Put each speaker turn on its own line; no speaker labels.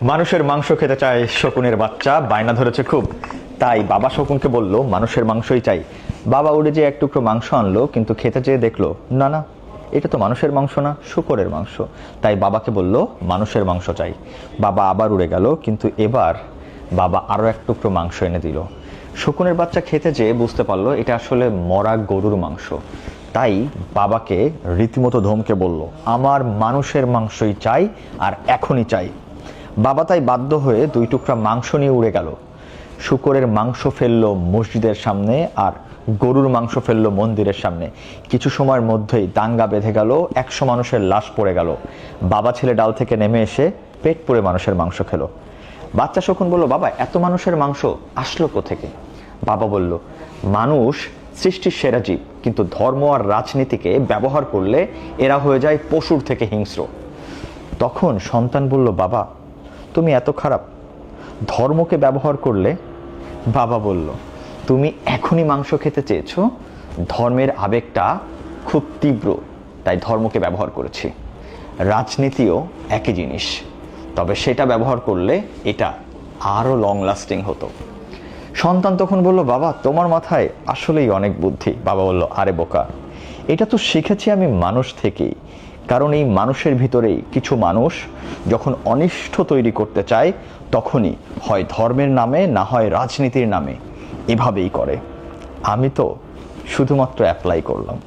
মানুষের মাংস খেতে চায় শকুনের বাচ্চা, বায়না ধরেছে খুব। তাই বাবা শকুনকে বলল মানুষের মাংসই চাই। বাবা উড়ে যেয়ে এক টুকরো মাংস আনলো, কিন্তু খেতে যেয়ে দেখলো না না, এটা তো মানুষের মাংস না, শূকরের মাংস। তাই বাবাকে বলল মানুষের মাংস চাই। বাবা আবার উড়ে গেল, কিন্তু এবার বাবা আরও এক টুকরো মাংস এনে দিল। শকুনের বাচ্চা খেতে যেয়ে বুঝতে পারলো এটা আসলে মরা গরুর মাংস। তাই বাবাকে রীতিমতো ধমকে বলল আমার মানুষের মাংসই চাই, আর এখনই চাই। বাবা তাই বাধ্য হয়ে দুই টুকরা মাংস নিয়ে উড়ে গেল। শূকরের মাংস ফেললো মসজিদের সামনে, আর গরুর মাংস ফেললো মন্দিরের সামনে। কিছু সময়ের মধ্যেই দাঙ্গা বেঁধে গেল, 100 মানুষের লাশ পড়ে গেল। বাবা ছেলে ডাল থেকে নেমে এসে পেট পুড়ে মানুষের মাংস খেলো। বাচ্চা শকুন বলল বাবা এত মানুষের মাংস আসলো কোত্থেকে? বাবা বলল মানুষ সৃষ্টির সেরা জীব, কিন্তু ধর্ম আর রাজনীতিকে ব্যবহার করলে এরা হয়ে যায় পশুর থেকে হিংস্র। তখন সন্তান বলল বাবা তুমি এত খারাপ, ধর্মকে ব্যবহার করলে? বাবা বলল তুমি এখনই মাংস খেতে চেয়েছো, ধর্মের আবেগটা খুব তীব্র, তাই ধর্মকে ব্যবহার করেছি। রাজনীতিও একই জিনিস, তবে সেটা ব্যবহার করলে এটা আরও লং লাস্টিং হতো। সন্তান তখন বলল বাবা তোমার মাথায় আসলেই অনেক বুদ্ধি। বাবা বলল আরে বোকা, এটা তো শিখেছি আমি মানুষ থেকেই। কারণ এই মানুষের ভিতরেই কিছু মানুষ যখন অনিষ্ট তৈরি করতে চায়, তখনই হয় ধর্মের নামে না হয় রাজনীতির নামে এভাবেই করে। আমি তো শুধুমাত্র অ্যাপ্লাই করলাম।